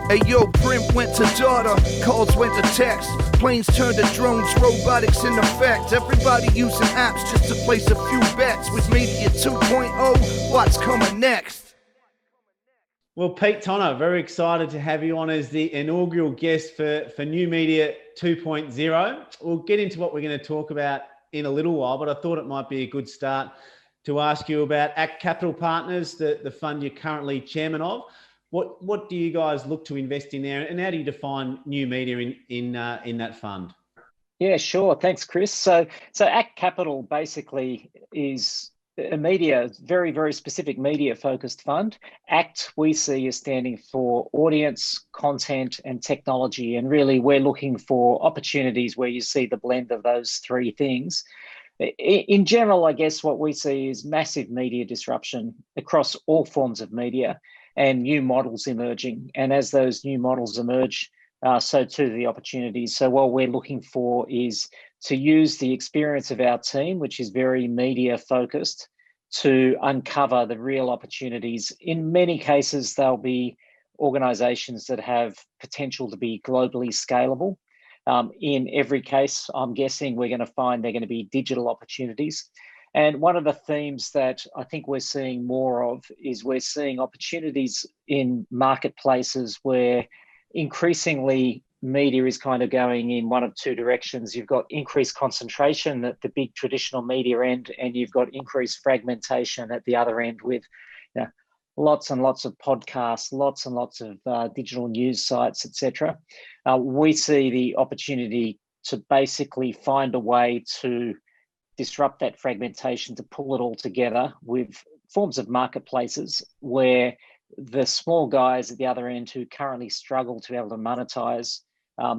Hey yo, print went to data, calls went to text, planes turned to drones, robotics in effect. Everybody using apps just to place a few bets. With Media 2.0, what's coming next? Well, Pete Tonagh, very excited to have you on as the inaugural guest for New Media 2.0. We'll get into what we're going to talk about in a little while, but I thought it might be a good start to ask you about ACT Capital Partners, the fund you're currently chairman of. What do you guys look to invest in there, and how do you define new media in that fund? Yeah, sure. Thanks, Chris. So ACT Capital basically is a very, very specific media-focused fund. ACT, we see, is standing for audience, content, and technology. And really, we're looking for opportunities where you see the blend of those three things. In general, I guess what we see is massive media disruption across all forms of media and new models emerging. And as those new models emerge, so too the opportunities. So what we're looking for is to use the experience of our team, which is very media focused, to uncover the real opportunities. In many cases, they'll be organizations that have potential to be globally scalable. In every case, I'm guessing we're going to find they're going to be digital opportunities. And one of the themes that I think we're seeing more of is we're seeing opportunities in marketplaces where increasingly media is kind of going in one of two directions. You've got increased concentration at the big traditional media end, and you've got increased fragmentation at the other end with lots and lots of podcasts, lots and lots of digital news sites, etc. We see the opportunity to basically find a way to disrupt that fragmentation, to pull it all together with forms of marketplaces where the small guys at the other end who currently struggle to be able to monetize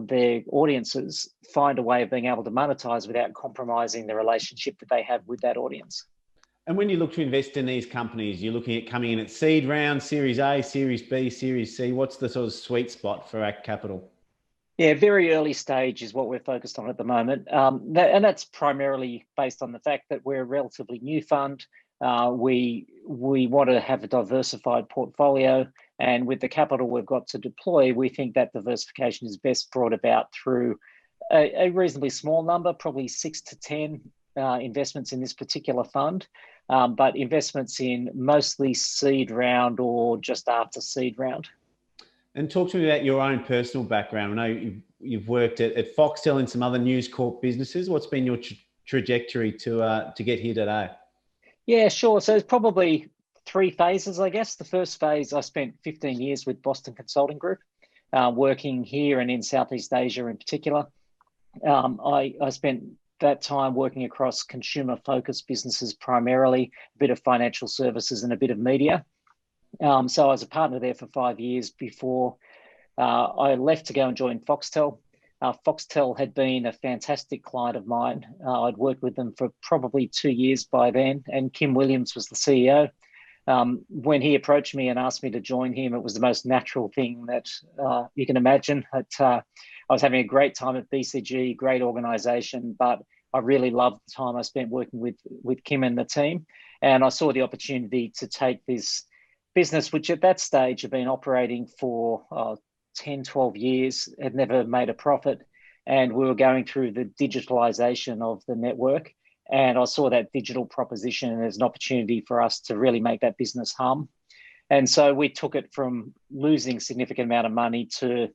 their audiences find a way of being able to monetize without compromising the relationship that they have with that audience. And when you look to invest in these companies, you're looking at coming in at seed round, Series A, Series B, Series C. What's the sort of sweet spot for ACT Capital? Yeah, very early stage is what we're focused on at the moment. And that's primarily based on the fact that we're a relatively new fund. We want to have a diversified portfolio. And with the capital we've got to deploy, we think that diversification is best brought about through a reasonably small number, probably 6 to 10 investments in this particular fund, but investments in mostly seed round or just after seed round. And talk to me about your own personal background. I know you've worked at Foxtel and some other News Corp businesses. What's been your trajectory to get here today? Yeah, sure. So it's probably three phases, I guess. The first phase, I spent 15 years with Boston Consulting Group, working here and in Southeast Asia in particular. I spent that time working across consumer-focused businesses primarily, a bit of financial services and a bit of media. So I was a partner there for 5 years before I left to go and join Foxtel. Foxtel had been a fantastic client of mine. I'd worked with them for probably 2 years by then, and Kim Williams was the CEO. When he approached me and asked me to join him, it was the most natural thing that you can imagine. I was having a great time at BCG, great organization, but I really loved the time I spent working with Kim and the team. And I saw the opportunity to take this business, which at that stage had been operating for 10, 12 years, had never made a profit. And we were going through the digitalization of the network. And I saw that digital proposition as an opportunity for us to really make that business hum. And so we took it from losing a significant amount of money to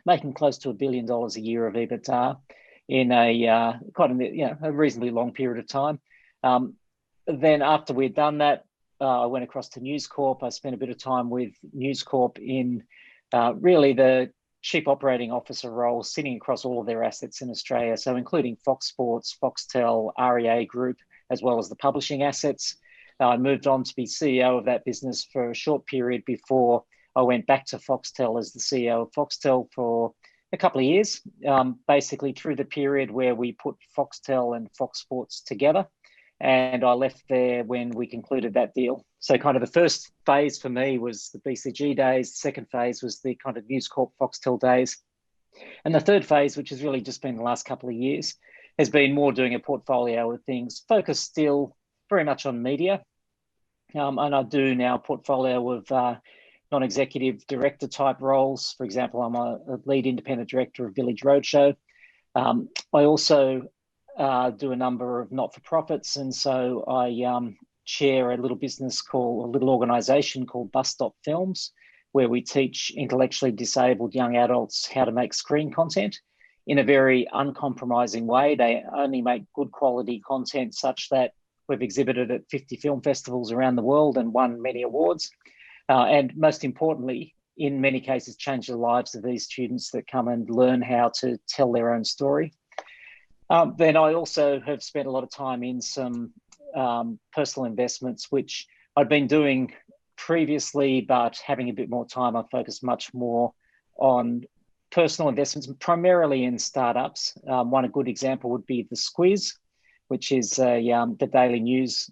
making close to $1 billion a year of EBITDA in a reasonably long period of time. Then after we'd done that, I went across to News Corp. I spent a bit of time with News Corp in really the chief operating officer role, sitting across all of their assets in Australia, so including Fox Sports, Foxtel, REA Group, as well as the publishing assets. I moved on to be CEO of that business for a short period before I went back to Foxtel as the CEO of Foxtel for a couple of years, basically through the period where we put Foxtel and Fox Sports together. And I left there when we concluded that deal. So kind of the first phase for me was the BCG days. The second phase was the kind of News Corp Foxtel days. And the third phase, which has really just been the last couple of years, has been more doing a portfolio of things, focused still very much on media. And I do now a portfolio of non-executive director type roles. For example, I'm a lead independent director of Village Roadshow. I also do a number of not-for-profits, and so I chair a little organisation called Bus Stop Films, where we teach intellectually disabled young adults how to make screen content in a very uncompromising way. They only make good quality content such that we've exhibited at 50 film festivals around the world and won many awards. And most importantly, in many cases, change the lives of these students that come and learn how to tell their own story. Then I also have spent a lot of time in some personal investments, which I'd been doing previously, but having a bit more time, I focused much more on personal investments, primarily in startups. One a good example would be the Squiz, which is the daily news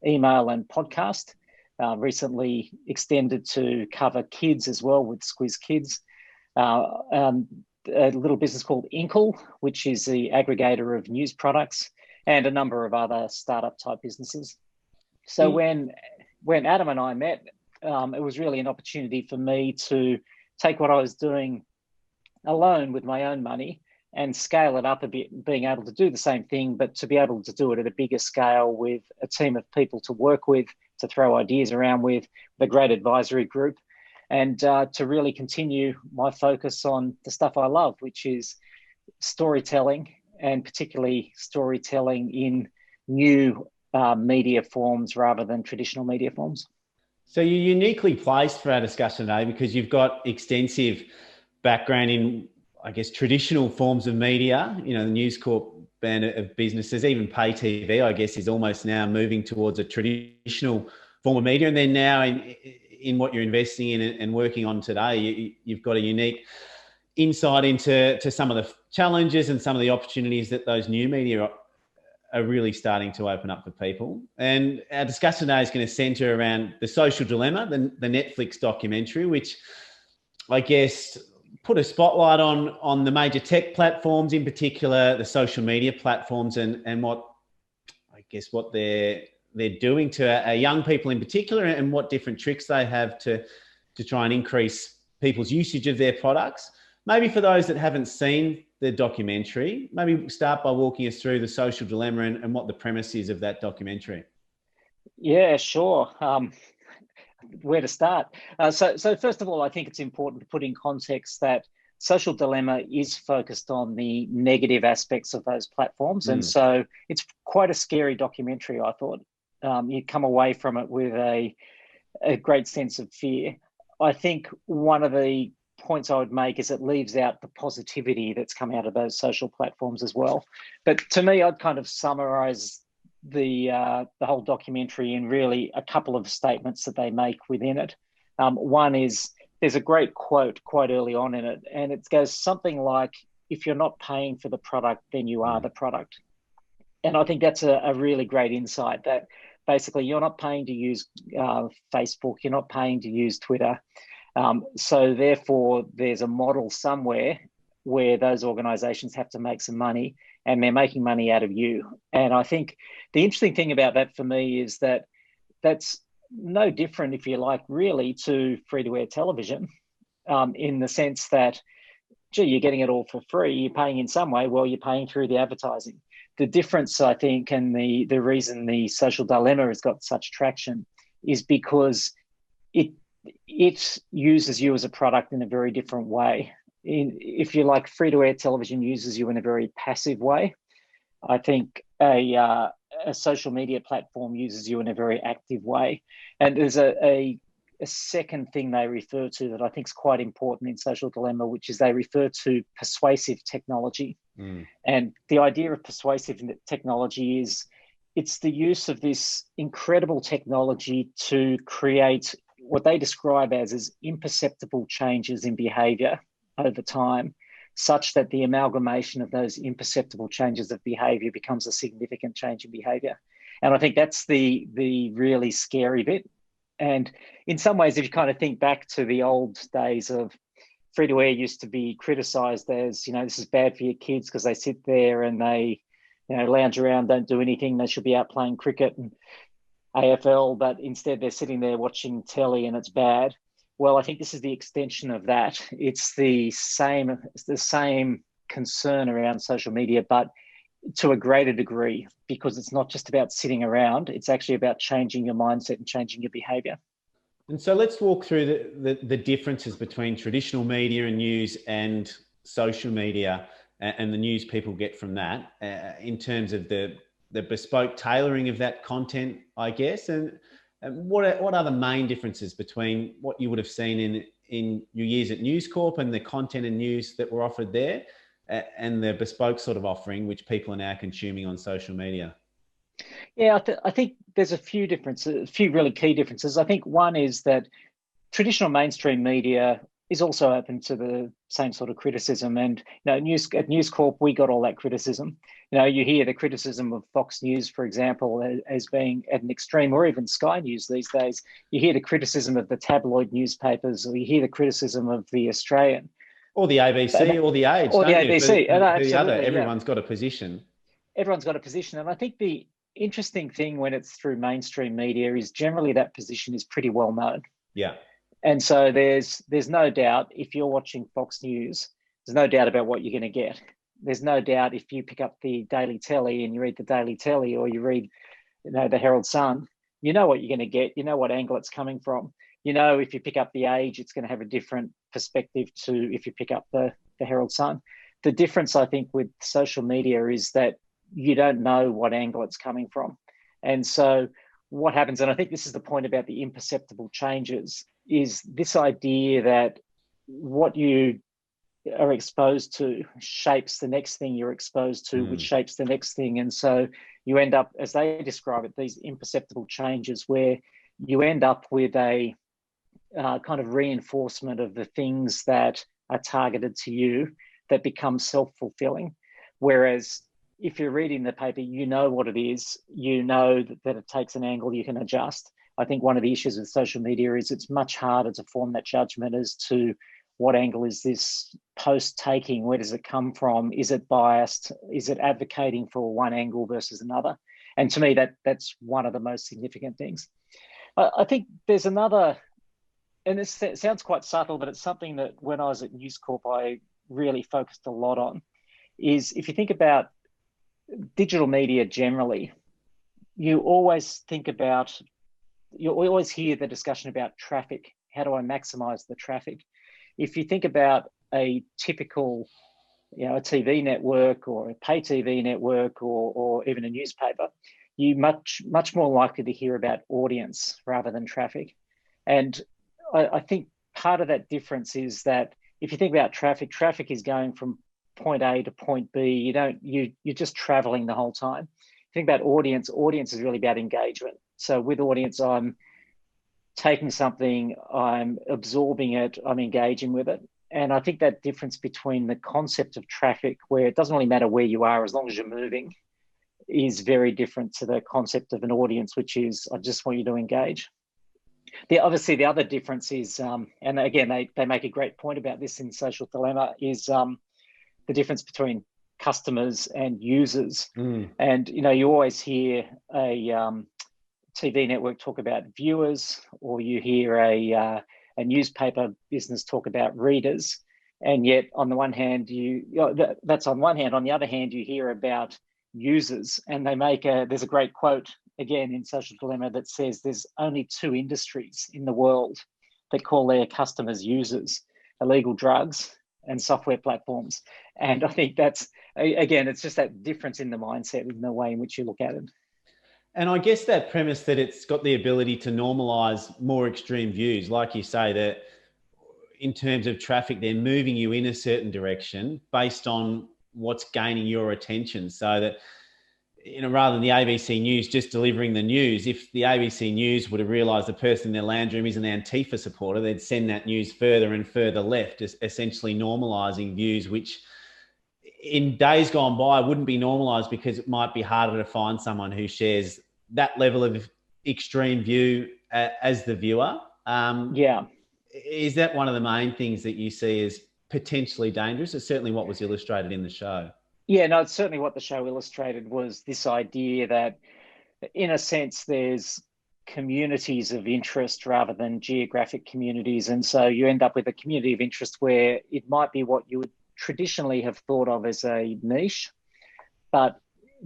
email and podcast, recently extended to cover kids as well with Squiz Kids. A little business called Inkle, which is the aggregator of news products, and a number of other startup type businesses. So when Adam and I met, it was really an opportunity for me to take what I was doing alone with my own money and scale it up a bit, being able to do the same thing, but to be able to do it at a bigger scale with a team of people to work with, to throw ideas around with a great advisory group, and to really continue my focus on the stuff I love, which is storytelling, and particularly storytelling in new media forms rather than traditional media forms. So you're uniquely placed for our discussion today because you've got extensive background in, I guess, traditional forms of media, the News Corp band of businesses, even pay TV, I guess, is almost now moving towards a traditional form of media. And then now in what you're investing in and working on today, you've got a unique insight into some of the challenges and some of the opportunities that those new media are really starting to open up for people. And our discussion today is going to centre around The Social Dilemma, the Netflix documentary, which I guess put a spotlight on the major tech platforms, in particular the social media platforms, and what they're doing to young people in particular, and what different tricks they have to try and increase people's usage of their products. Maybe for those that haven't seen the documentary, maybe start by walking us through The Social Dilemma and what the premise is of that documentary. Yeah, sure. Where to start? So first of all, I think it's important to put in context that Social Dilemma is focused on the negative aspects of those platforms. And so it's quite a scary documentary, I thought. You come away from it with a great sense of fear. I think one of the points I would make is it leaves out the positivity that's come out of those social platforms as well. But to me, I'd kind of summarize the whole documentary in really a couple of statements that they make within it. One is, there's a great quote quite early on in it, and it goes something like, if you're not paying for the product, then you are the product. And I think that's a really great insight, that basically you're not paying to use Facebook, you're not paying to use Twitter. So therefore, there's a model somewhere where those organizations have to make some money, and they're making money out of you. And I think the interesting thing about that for me is that that's no different, if you like, really, to free-to-air television, in the sense that, gee, you're getting it all for free, you're paying in some way, well, you're paying through the advertising. The difference, I think, and the reason The Social Dilemma has got such traction is because it uses you as a product in a very different way. If you like, free-to-air television uses you in a very passive way. I think a social media platform uses you in a very active way. And there's a second thing they refer to that I think is quite important in Social Dilemma, which is they refer to persuasive technology. And the idea of persuasive technology is it's the use of this incredible technology to create what they describe as imperceptible changes in behavior over time, such that the amalgamation of those imperceptible changes of behavior becomes a significant change in behavior. And I think that's the really scary bit. And in some ways, if you kind of think back to the old days of free-to-air, used to be criticized as, this is bad for your kids because they sit there and they, lounge around, don't do anything. They should be out playing cricket. And AFL, but instead they're sitting there watching telly and it's bad. Well, I think this is the extension of that. It's the same concern around social media, but to a greater degree, because it's not just about sitting around, it's actually about changing your mindset and changing your behavior. And so let's walk through the differences between traditional media and news and social media and the news people get from that in terms of the bespoke tailoring of that content, I guess. And what are the main differences between what you would have seen in your years at News Corp and the content and news that were offered there and the bespoke sort of offering which people are now consuming on social media? Yeah, I think there's a few differences, a few really key differences. I think one is that traditional mainstream media is also open to the same sort of criticism. And at News Corp, we got all that criticism. You hear the criticism of Fox News, for example, as being at an extreme, or even Sky News these days. You hear the criticism of the tabloid newspapers, or you hear the criticism of the Australian. Or the ABC, or the Age, or the ABC. Everyone's got a position. Everyone's got a position. And I think the interesting thing when it's through mainstream media is generally that position is pretty well known. Yeah. And so there's no doubt if you're watching Fox News, there's no doubt about what you're going to get. There's no doubt if you pick up the Daily Telly and you read the Daily Telly, or you read, the Herald Sun, you know what you're going to get. You know what angle it's coming from. If you pick up the Age, it's going to have a different perspective to if you pick up the Herald Sun. The difference, I think, with social media is that you don't know what angle it's coming from. And so what happens, and I think this is the point about the imperceptible changes, is this idea that what you are exposed to shapes the next thing you're exposed to, which shapes the next thing. And so you end up, as they describe it, these imperceptible changes where you end up with a kind of reinforcement of the things that are targeted to you that become self-fulfilling. Whereas if you're reading the paper, you know what it is, you know that it takes an angle you can adjust. I think one of the issues with social media is it's much harder to form that judgment as to what angle is this post taking, where does it come from, is it biased, is it advocating for one angle versus another? And to me, that's one of the most significant things. I think there's another, and this sounds quite subtle, but it's something that when I was at News Corp, I really focused a lot on, is if you think about digital media generally, you always hear the discussion about traffic. How do I maximize the traffic? If you think about a typical, a TV network or a pay TV network or even a newspaper, you're much more likely to hear about audience rather than traffic. And I think part of that difference is that if you think about traffic is going from point A to point B. You're just traveling the whole time. Think about audience is really about engagement. So with audience, I'm taking something, I'm absorbing it, I'm engaging with it. And I think that difference between the concept of traffic, where it doesn't really matter where you are as long as you're moving, is very different to the concept of an audience, which is, I just want you to engage. Obviously, the other difference is, and again, they make a great point about this in Social Dilemma, is the difference between customers and users. And, you always hear a TV network talk about viewers, or you hear a newspaper business talk about readers. And yet on the one hand, that's on one hand. On the other hand, you hear about users, and there's a great quote again in Social Dilemma that says there's only two industries in the world that call their customers users: illegal drugs and software platforms. And I think that's, again, it's just that difference in the mindset, in the way in which you look at it. And I guess that premise that it's got the ability to normalise more extreme views, like you say, that in terms of traffic, they're moving you in a certain direction based on what's gaining your attention. So that, rather than the ABC News just delivering the news, if the ABC News would have realised the person in their lounge room is an Antifa supporter, they'd send that news further and further left, essentially normalising views which in days gone by wouldn't be normalised because it might be harder to find someone who shares that level of extreme view as the viewer. Yeah. Is that one of the main things that you see as potentially dangerous? It's certainly what was illustrated in the show. Yeah, no, it's certainly what the show illustrated, was this idea that, in a sense, there's communities of interest rather than geographic communities. And so you end up with a community of interest where it might be what you would traditionally have thought of as a niche, but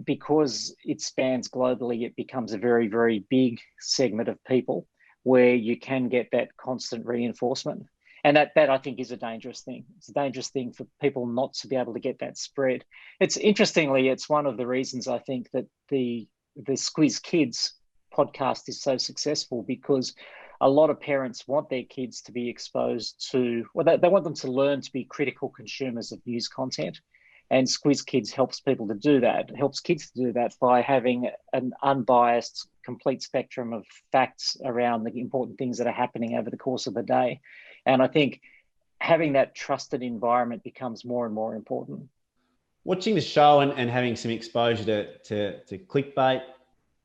because it spans globally, it becomes a very, very big segment of people where you can get that constant reinforcement. And that I think is a dangerous thing. It's a dangerous thing for people not to be able to get that spread. It's one of the reasons I think that the Squiz Kids podcast is so successful, because a lot of parents want their kids to be exposed to, well, they want them to learn to be critical consumers of news content. And Squiz Kids helps people to do that. It helps kids to do that by having an unbiased, complete spectrum of facts around the important things that are happening over the course of the day. And I think having that trusted environment becomes more and more important. Watching the show and having some exposure to clickbait,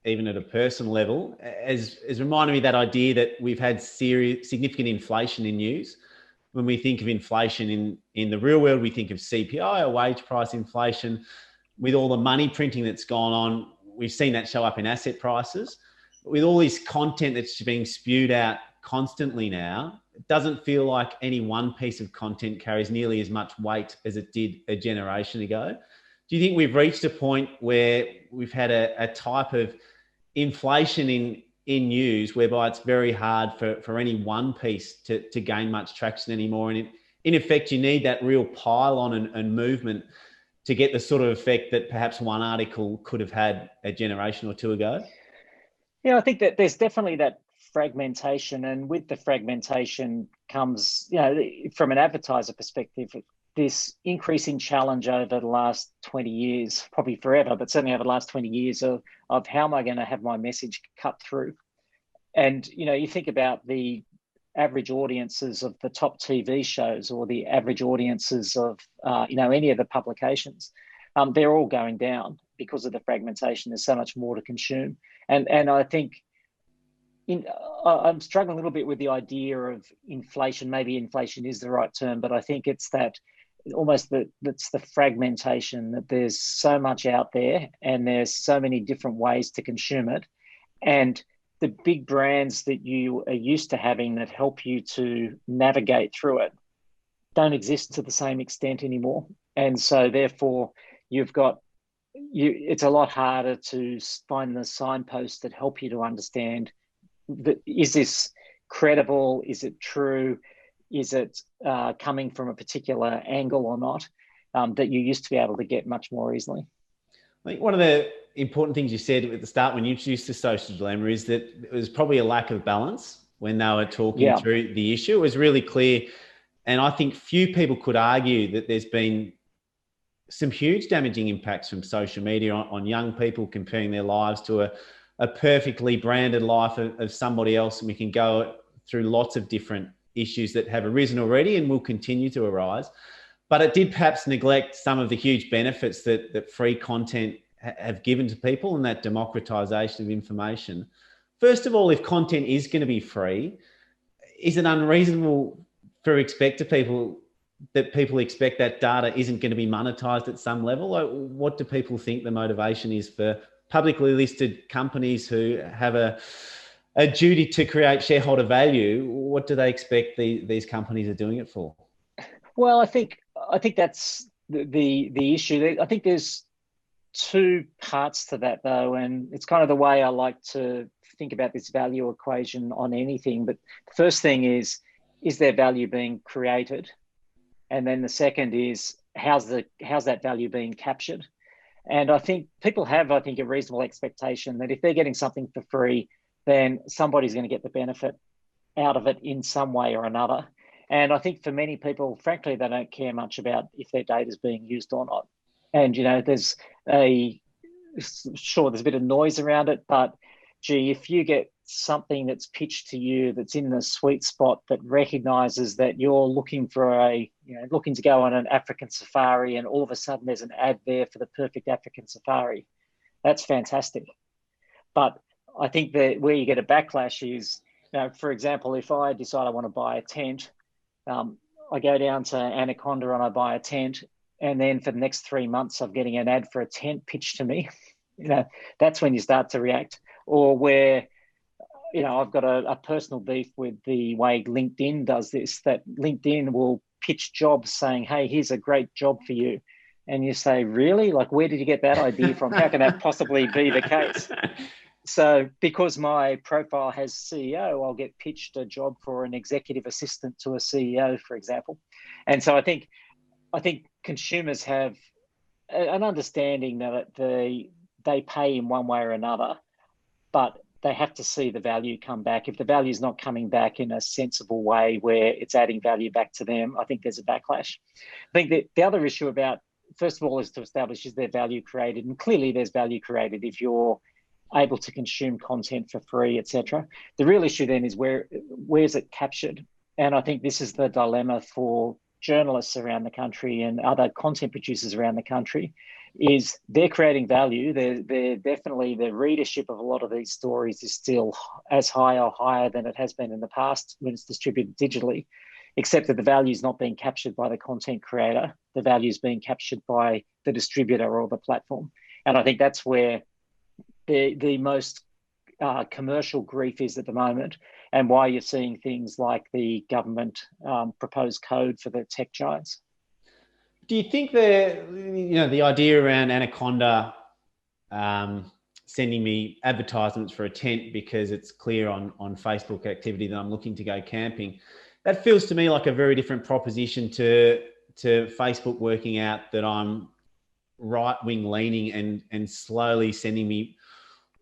even at a personal level, has reminded me that idea that we've had significant inflation in news. When we think of inflation in the real world, we think of CPI or wage price inflation. With all the money printing that's gone on, we've seen that show up in asset prices. With all this content that's being spewed out constantly now, it doesn't feel like any one piece of content carries nearly as much weight as it did a generation ago. Do you think we've reached a point where we've had a type of inflation in news whereby it's very hard for any one piece to gain much traction anymore? And in effect, you need that real pile on and movement to get the sort of effect that perhaps one article could have had a generation or two ago? Yeah, I think that there's definitely that fragmentation, and with the fragmentation comes, from an advertiser perspective, this increasing challenge over the last 20 years, probably forever, but certainly over the last 20 years of how am I going to have my message cut through? And, you think about the average audiences of the top TV shows or the average audiences of, any of the publications, they're all going down because of the fragmentation. There's so much more to consume. And I think I'm struggling a little bit with the idea of inflation. Maybe inflation is the right term, but I think it's that's the fragmentation, that there's so much out there and there's so many different ways to consume it. And the big brands that you are used to having that help you to navigate through it don't exist to the same extent anymore. And so therefore it's a lot harder to find the signposts that help you to understand that, is this credible? Is it true? Is it coming from a particular angle or not, that you used to be able to get much more easily? I think one of the important things you said at the start when you introduced the social dilemma is that it was probably a lack of balance when they were talking through the issue. It was really clear. And I think few people could argue that there's been some huge damaging impacts from social media on young people comparing their lives to a perfectly branded life of somebody else. And we can go through lots of different issues that have arisen already and will continue to arise. But it did perhaps neglect some of the huge benefits that free content have given to people, and that democratization of information. First of all, if content is going to be free, is it unreasonable that people expect that data isn't going to be monetized at some level? What do people think the motivation is for publicly listed companies who have a duty to create shareholder value? What do they expect these companies are doing it for? Well, I think that's the issue. I think there's two parts to that, though, and it's kind of the way I like to think about this value equation on anything. But the first thing is there value being created? And then the second is, how's that value being captured? And I think people have, a reasonable expectation that if they're getting something for free, then somebody's going to get the benefit out of it in some way or another. And I think for many people, frankly, they don't care much about if their data is being used or not. And, there's a bit of noise around it, but gee, if you get something that's pitched to you that's in the sweet spot that recognizes that you're looking looking to go on an African safari, and all of a sudden there's an ad there for the perfect African safari, that's fantastic. But I think that where you get a backlash is, for example, if I decide I want to buy a tent, I go down to Anaconda and I buy a tent, and then for the next 3 months I'm getting an ad for a tent pitched to me. That's when you start to react. Or where I've got a personal beef with the way LinkedIn does this, that LinkedIn will pitch jobs saying, hey, here's a great job for you. And you say, really? Like, where did you get that idea from? How can that possibly be the case? So because my profile has CEO, I'll get pitched a job for an executive assistant to a CEO, for example. And so I think consumers have an understanding that they pay in one way or another, but they have to see the value come back. If the value is not coming back in a sensible way where it's adding value back to them, I think there's a backlash. I think that the other issue about, first of all, is to establish, is there value created? And clearly there's value created if you're able to consume content for free, etc. The real issue then is where's it captured? And I think this is the dilemma for journalists around the country and other content producers around the country, is they're creating value. They're definitely, the readership of a lot of these stories is still as high or higher than it has been in the past when it's distributed digitally, except that the value is not being captured by the content creator. The value is being captured by the distributor or the platform. And I think that's where the most commercial grief is at the moment, and why you're seeing things like the government proposed code for the tech giants. Do you think the idea around Anaconda sending me advertisements for a tent because it's clear on Facebook activity that I'm looking to go camping, that feels to me like a very different proposition to Facebook working out that I'm right-wing leaning and slowly sending me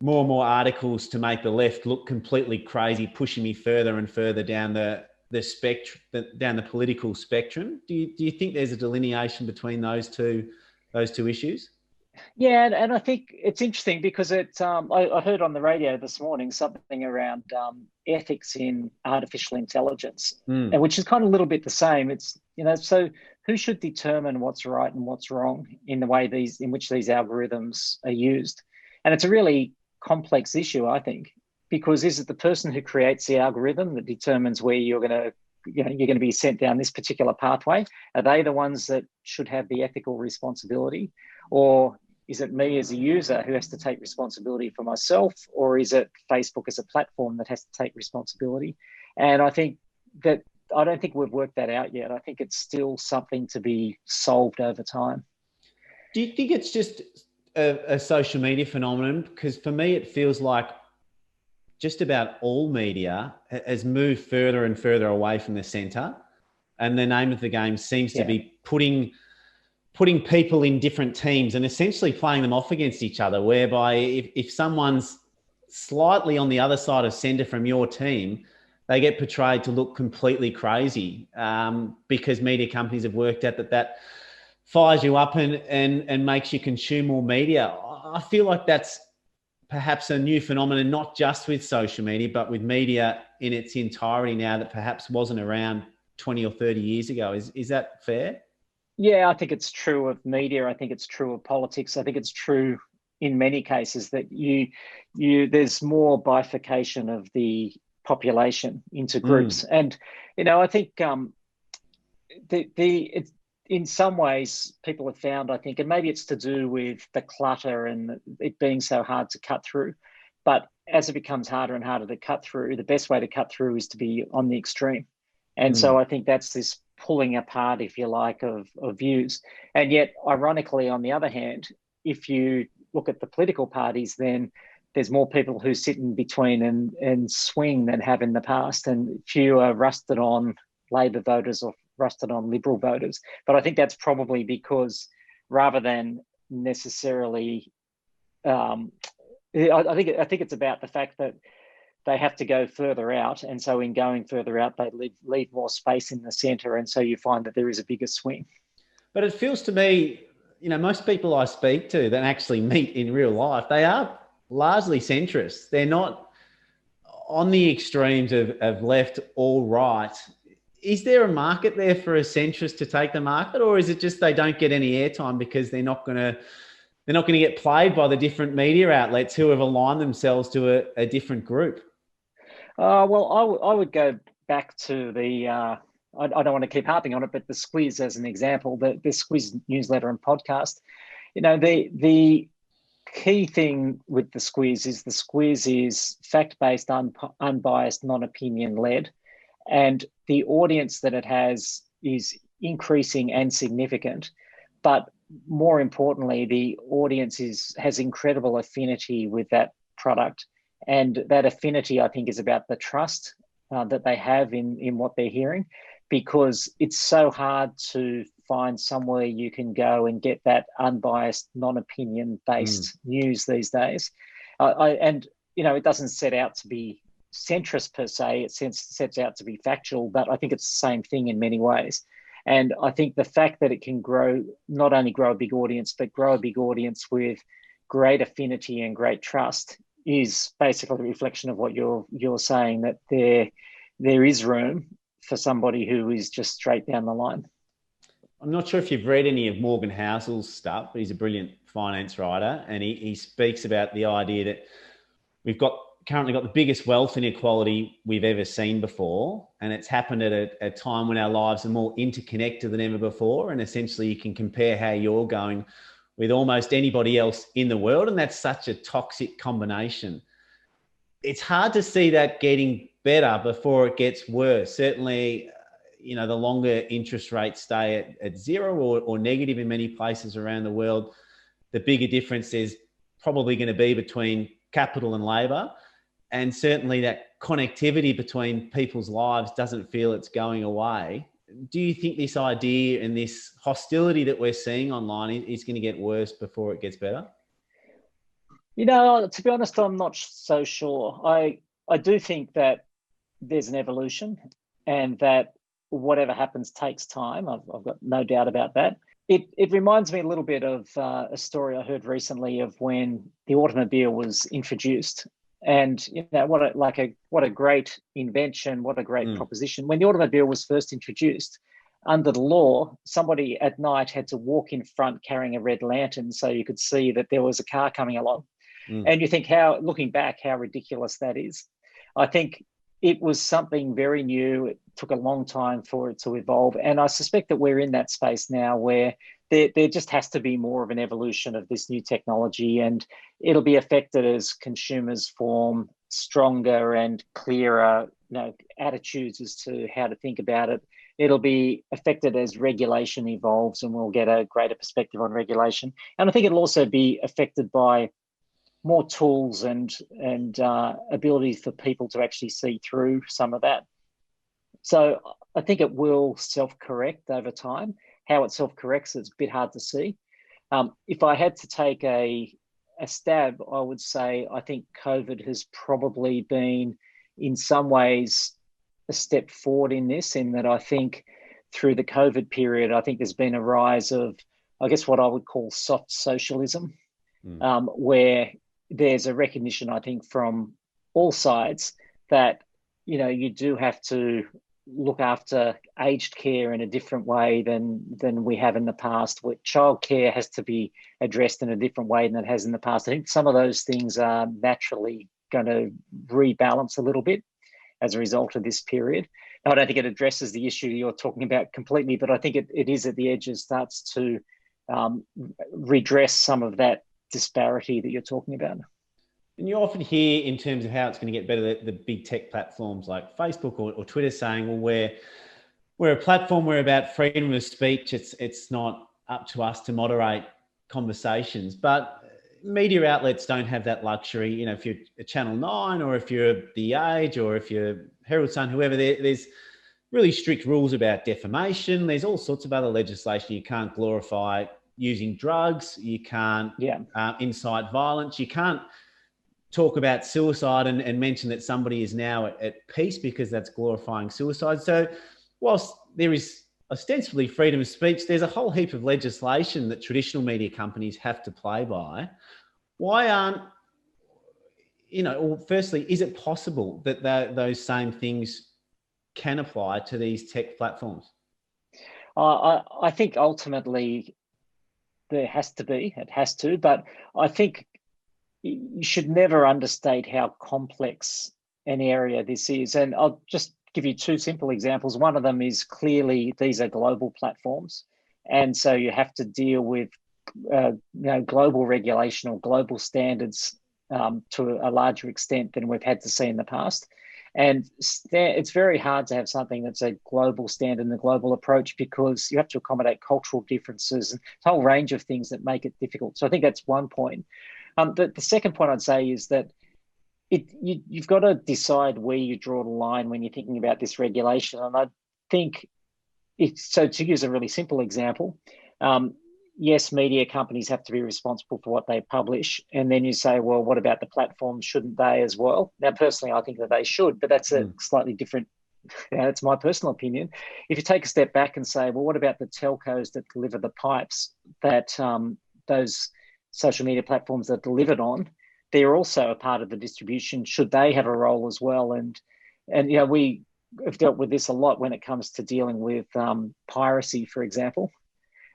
more and more articles to make the left look completely crazy, pushing me further and further down the spectrum, down the political spectrum. Do you think there's a delineation between those two issues? Yeah, and I think it's interesting because I heard on the radio this morning something around ethics in artificial intelligence, and which is kind of a little bit the same. It's, so who should determine what's right and what's wrong in the way in which these algorithms are used? And it's a really complex issue, I think, because is it the person who creates the algorithm that determines where you're going to be sent down this particular pathway? Are they the ones that should have the ethical responsibility? Or is it me as a user who has to take responsibility for myself? Or is it Facebook as a platform that has to take responsibility? And I don't think we've worked that out yet. I think it's still something to be solved over time. Do you think it's just a social media phenomenon? Because for me, it feels like just about all media has moved further and further away from the centre. And the name of the game seems to be putting people in different teams and essentially playing them off against each other, whereby if someone's slightly on the other side of centre from your team, they get portrayed to look completely crazy because media companies have worked out that fires you up and makes you consume more media. I feel like that's perhaps a new phenomenon, not just with social media, but with media in its entirety now, that perhaps wasn't around 20 or 30 years ago. Is that fair? Yeah, I think it's true of media. I think it's true of politics. I think it's true in many cases that there's more bifurcation of the population into groups. And, I think it's, in some ways, people have found, I think, and maybe it's to do with the clutter and it being so hard to cut through, but as it becomes harder and harder to cut through, the best way to cut through is to be on the extreme. And so I think that's this pulling apart, if you like, of views. And yet, ironically, on the other hand, if you look at the political parties, then there's more people who sit in between and swing than have in the past, and fewer rusted on Labor voters or rusted on Liberal voters. But I think that's probably because rather than necessarily, I think it's about the fact that they have to go further out. And so in going further out, they leave more space in the centre. And so you find that there is a bigger swing. But it feels to me, most people I speak to that actually meet in real life, they are largely centrists. They're not on the extremes of left or right. Is there a market there for a centrist to take the market, or is it just they don't get any airtime because they're not going to get played by the different media outlets who have aligned themselves to a different group? Well, I would go back to the, I don't want to keep harping on it, but the Squiz as an example, the Squiz newsletter and podcast. The key thing with the quiz is fact-based, unbiased, non-opinion led, and the audience that it has is increasing and significant. But more importantly, the audience has incredible affinity with that product, and that affinity, I think, is about the trust that they have in what they're hearing, because it's so hard to find somewhere you can go and get that unbiased, non-opinion based news these days. And it doesn't set out to be centrist per se, it sets out to be factual, but I think it's the same thing in many ways. And I think the fact that it can not only grow a big audience, but grow a big audience with great affinity and great trust is basically a reflection of what you're saying, that there is room for somebody who is just straight down the line. I'm not sure if you've read any of Morgan Housel's stuff, but he's a brilliant finance writer, and he speaks about the idea that we've currently got the biggest wealth inequality we've ever seen before, and it's happened at a time when our lives are more interconnected than ever before, and essentially you can compare how you're going with almost anybody else in the world, and that's such a toxic combination. It's hard to see that getting better before it gets worse. Certainly, the longer interest rates stay at zero or negative in many places around the world, the bigger difference is probably going to be between capital and labour. And certainly that connectivity between people's lives doesn't feel it's going away. Do you think this idea and this hostility that we're seeing online is going to get worse before it gets better? To be honest, I'm not so sure. I do think that there's an evolution, and that whatever happens takes time. I've got no doubt about that. It reminds me a little bit of a story I heard recently of when the automobile was introduced. And what a great invention, what a great proposition. When the automobile was first introduced, under the law, somebody at night had to walk in front carrying a red lantern so you could see that there was a car coming along. And you think, looking back, how ridiculous that is. I think it was something very new. It took a long time for it to evolve. And I suspect that we're in that space now where there just has to be more of an evolution of this new technology, and it'll be affected as consumers form stronger and clearer attitudes as to how to think about it. It'll be affected as regulation evolves, and we'll get a greater perspective on regulation. And I think it'll also be affected by more tools and abilities for people to actually see through some of that. So I think it will self-correct over time. How it self-corrects, it's a bit hard to see. If I had to take a stab, I would say I think COVID has probably been, in some ways, a step forward in this, in that I think through the COVID period, I think there's been a rise of, I guess, what I would call soft socialism, where there's a recognition, I think, from all sides that, you do have to look after aged care in a different way than we have in the past, where childcare has to be addressed in a different way than it has in the past. I think some of those things are naturally going to rebalance a little bit as a result of this period. Now, I don't think it addresses the issue you're talking about completely, but I think it is at the edges, starts to redress some of that disparity that you're talking about. And you often hear, in terms of how it's going to get better, the big tech platforms like Facebook or Twitter saying, well, we're a platform, we're about freedom of speech. It's not up to us to moderate conversations. But media outlets don't have that luxury. If you're a Channel 9 or if you're The Age or if you're Herald Sun, whoever, there's really strict rules about defamation. There's all sorts of other legislation. You can't glorify using drugs. You can't incite violence. You can't talk about suicide and mention that somebody is now at peace, because that's glorifying suicide. So whilst there is ostensibly freedom of speech, there's a whole heap of legislation that traditional media companies have to play by. Why aren't, firstly, is it possible that those same things can apply to these tech platforms? I think ultimately it has to, but I think you should never understate how complex an area this is. And I'll just give you two simple examples. One of them is, clearly these are global platforms. And so you have to deal with global regulation or global standards to a larger extent than we've had to see in the past. And it's very hard to have something that's a global standard and a global approach, because you have to accommodate cultural differences and a whole range of things that make it difficult. So I think that's one point. The second point I'd say is that you've got to decide where you draw the line when you're thinking about this regulation. And I think so to use a really simple example, yes, media companies have to be responsible for what they publish. And then you say, well, what about the platforms? Shouldn't they as well? Now, personally, I think that they should, but that's a slightly different, that's my personal opinion. If you take a step back and say, well, what about the telcos that deliver the pipes that those social media platforms are delivered on? They're also a part of the distribution. Should they have a role as well? And we have dealt with this a lot when it comes to dealing with piracy, for example.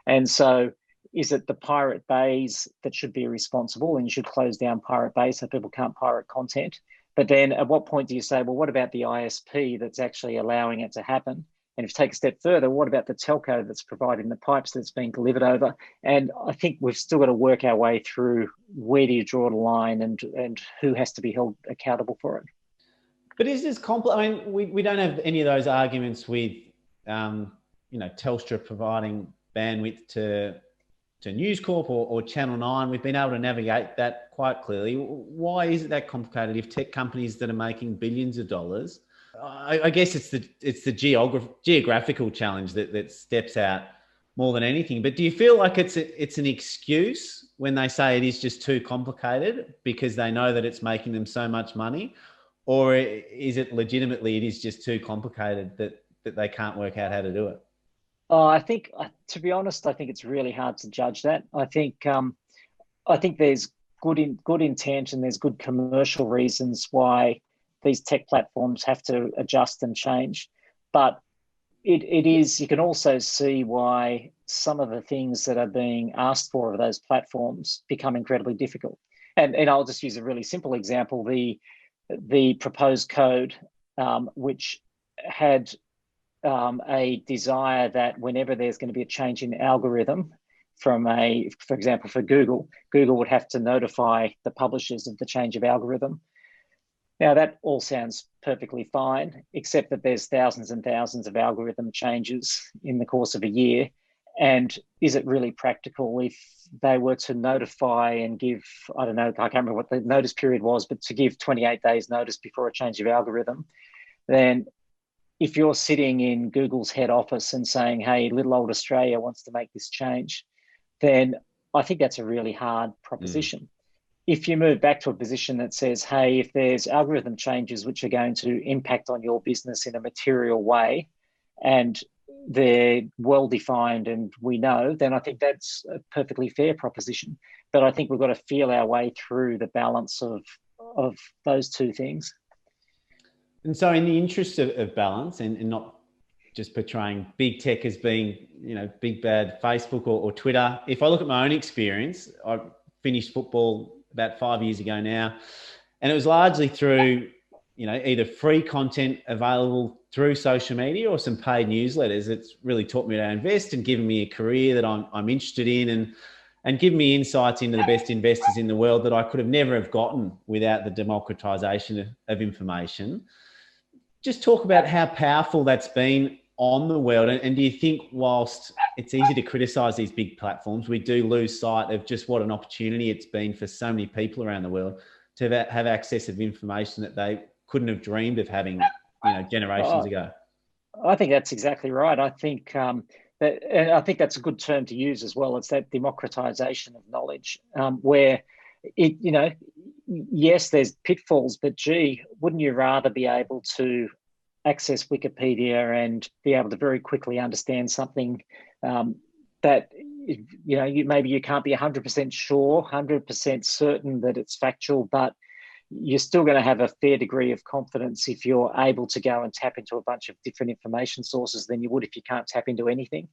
And so is it the pirate bays that should be responsible, and you should close down pirate bays so people can't pirate content? But then at what point do you say, well, what about the ISP that's actually allowing it to happen? And if you take a step further, what about the telco that's providing the pipes that's being delivered over? And I think we've still got to work our way through where do you draw the line and who has to be held accountable for it. But is this complex? I mean, we don't have any of those arguments with, Telstra providing bandwidth to News Corp or Channel 9. We've been able to navigate that quite clearly. Why is it that complicated if tech companies that are making billions of dollars? I guess it's the geographical challenge that steps out more than anything. But do you feel like it's an excuse when they say it is just too complicated because they know that it's making them so much money? Or is it legitimately it is just too complicated that they can't work out how to do it? I think, to be honest, I think it's really hard to judge that. I think there's good intent and there's good commercial reasons why these tech platforms have to adjust and change. But it is, you can also see why some of the things that are being asked for of those platforms become incredibly difficult. And I'll just use a really simple example. The proposed code, which had a desire that whenever there's going to be a change in algorithm for example, for Google would have to notify the publishers of the change of algorithm. Now, that all sounds perfectly fine, except that there's thousands and thousands of algorithm changes in the course of a year. And is it really practical if they were to notify and give, I don't know, I can't remember what the notice period was, but to give 28 days notice before a change of algorithm? Then if you're sitting in Google's head office and saying, hey, little old Australia wants to make this change, then I think that's a really hard proposition. If you move back to a position that says, hey, if there's algorithm changes which are going to impact on your business in a material way and they're well-defined and we know, then I think that's a perfectly fair proposition. But I think we've got to feel our way through the balance of those two things. And so in the interest of balance and not just portraying big tech as being, big bad Facebook or Twitter, if I look at my own experience, I finished football about 5 years ago now, and it was largely through, either free content available through social media or some paid newsletters. It's really taught me to invest and given me a career that I'm interested in and given me insights into the best investors in the world that I could have never have gotten without the democratization of information. Just talk about how powerful that's been on the world. And do you think whilst it's easy to criticize these big platforms, we do lose sight of just what an opportunity it's been for so many people around the world to have access of information that they couldn't have dreamed of having, generations ago? I think that's exactly right. I think and I think that's a good term to use as well. It's that democratization of knowledge, where yes, there's pitfalls, but gee, wouldn't you rather be able to access Wikipedia and be able to very quickly understand something that maybe you can't be 100% sure, 100% certain that it's factual, but you're still going to have a fair degree of confidence if you're able to go and tap into a bunch of different information sources than you would if you can't tap into anything.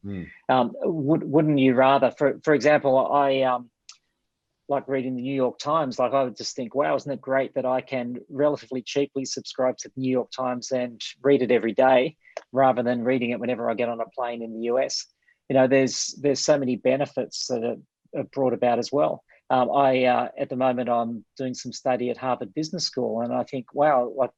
Wouldn't you rather, for example, I like reading the New York Times, like I would just think, wow, isn't it great that I can relatively cheaply subscribe to the New York Times and read it every day rather than reading it whenever I get on a plane in the US. There's so many benefits that brought about as well. At the moment, I'm doing some study at Harvard Business School, and I think, wow, like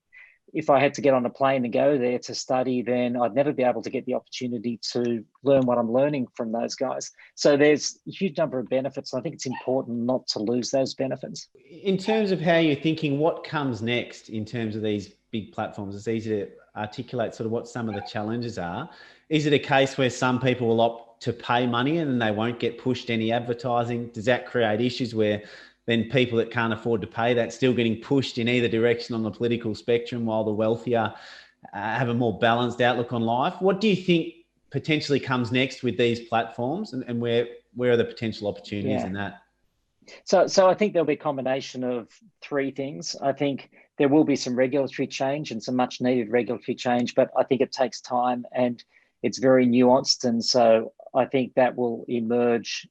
if I had to get on a plane and go there to study, then I'd never be able to get the opportunity to learn what I'm learning from those guys. So there's a huge number of benefits. I think it's important not to lose those benefits. In terms of how you're thinking, what comes next in terms of these big platforms? It's easy to articulate sort of what some of the challenges are. Is it a case where some people will opt to pay money and then they won't get pushed any advertising? Does that create issues where then people that can't afford to pay that still getting pushed in either direction on the political spectrum, while the wealthier have a more balanced outlook on life? What do you think potentially comes next with these platforms, and where are the potential opportunities in that? So I think there'll be a combination of three things. I think there will be some regulatory change and some much needed regulatory change, but I think it takes time and it's very nuanced. And so I think that will emerge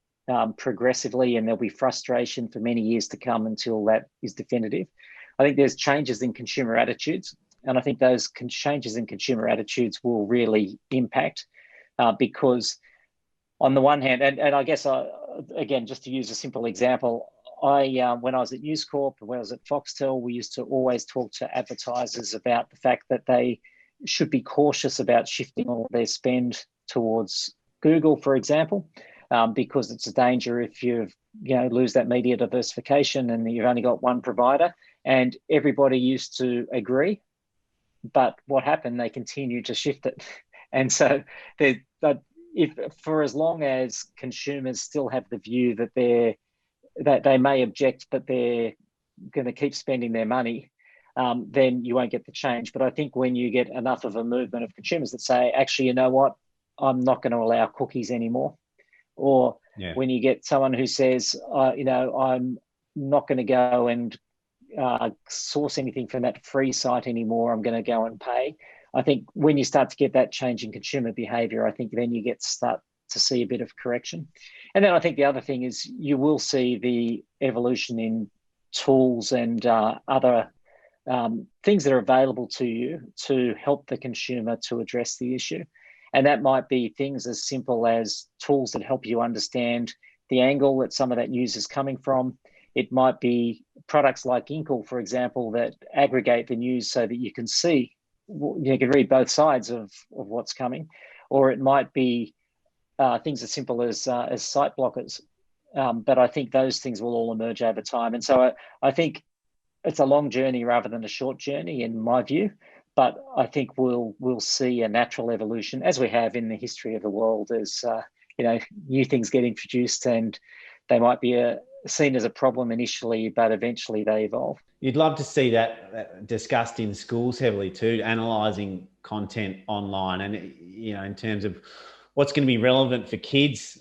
progressively, and there'll be frustration for many years to come until that is definitive. I think there's changes in consumer attitudes, and I think those changes in consumer attitudes will really impact because on the one hand, and I guess, again, just to use a simple example, when I was at News Corp and when I was at Foxtel, we used to always talk to advertisers about the fact that they should be cautious about shifting all their spend towards Google, for example, because it's a danger if you lose that media diversification and you've only got one provider. And everybody used to agree, but what happened? They continued to shift it, and so if for as long as consumers still have the view that they may object, but they're going to keep spending their money, then you won't get the change. But I think when you get enough of a movement of consumers that say, actually, you know what, I'm not going to allow cookies anymore, or when you get someone who says, I'm not going to go and source anything from that free site anymore, I'm going to go and pay. I think when you start to get that change in consumer behavior, I think then you start to see a bit of correction. And then I think the other thing is you will see the evolution in tools and other things that are available to you to help the consumer to address the issue. And that might be things as simple as tools that help you understand the angle that some of that news is coming from. It might be products like Inkle, for example, that aggregate the news so that you can see, you can read both sides of what's coming. Or it might be things as simple as site blockers. But I think those things will all emerge over time. And so I think it's a long journey rather than a short journey, in my view. But I think we'll see a natural evolution, as we have in the history of the world, as new things get introduced, and they might be seen as a problem initially, but eventually they evolve. You'd love to see that discussed in schools heavily too, analysing content online, and in terms of what's going to be relevant for kids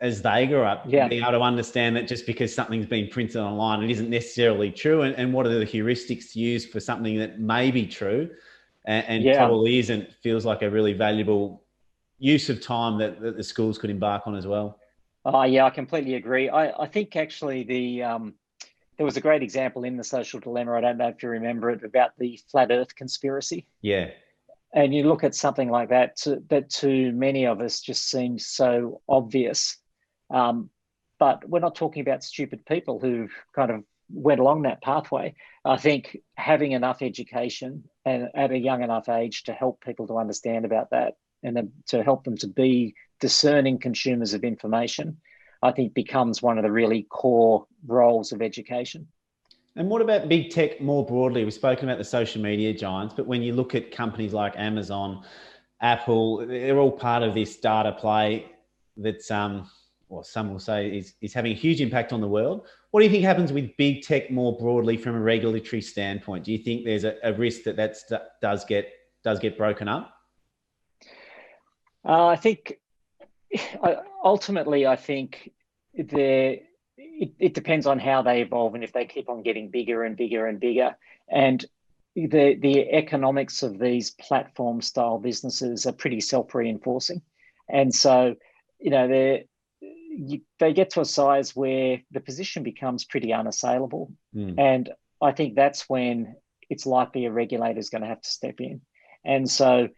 as they grow up, being able to understand that just because something's been printed online, it isn't necessarily true, and what are the heuristics to use for something that may be true and probably isn't, feels like a really valuable use of time that the schools could embark on as well. Oh, yeah, I completely agree. I think actually there was a great example in The Social Dilemma, I don't know if you remember it, about the flat earth conspiracy. Yeah. And you look at something like that, that to many of us just seems so obvious. But we're not talking about stupid people who kind of went along that pathway. I think having enough education and at a young enough age to help people to understand about that and to help them to be discerning consumers of information, I think becomes one of the really core roles of education. And what about big tech more broadly? We've spoken about the social media giants, but when you look at companies like Amazon, Apple, they're all part of this data play that's, some will say is having a huge impact on the world. What do you think happens with big tech more broadly from a regulatory standpoint? Do you think there's a risk that does get broken up? I think ultimately, I think it depends on how they evolve and if they keep on getting bigger and bigger and bigger. And the economics of these platform style businesses are pretty self-reinforcing. And so, they get to a size where the position becomes pretty unassailable. And I think that's when it's likely a regulator is going to have to step in. And so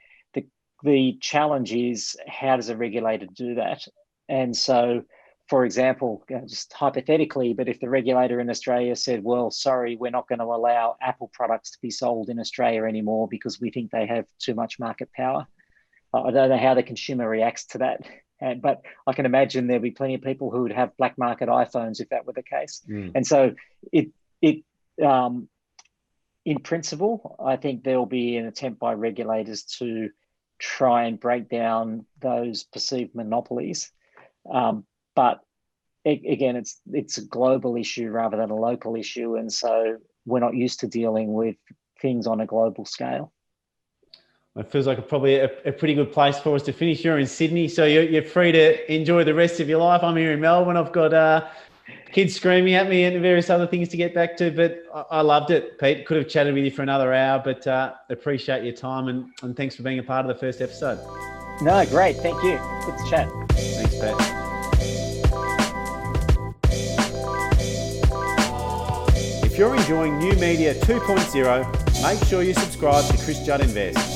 the challenge is, how does a regulator do that? And so for example, just hypothetically, but if the regulator in Australia said, well, sorry, we're not going to allow Apple products to be sold in Australia anymore because we think they have too much market power. I don't know how the consumer reacts to that, but I can imagine there'll be plenty of people who would have black market iPhones if that were the case. And so in principle, I think there'll be an attempt by regulators to try and break down those perceived monopolies. But again, it's a global issue rather than a local issue. And so we're not used to dealing with things on a global scale. It feels like probably a pretty good place for us to finish. You're in Sydney, so you're free to enjoy the rest of your life. I'm here in Melbourne. I've got kids screaming at me and various other things to get back to, but I loved it, Pete. Could have chatted with you for another hour, but appreciate your time and thanks for being a part of the first episode. No, great. Thank you. Good to chat. Thanks, Pete. If you're enjoying New Media 2.0, make sure you subscribe to Chris Judd Invest.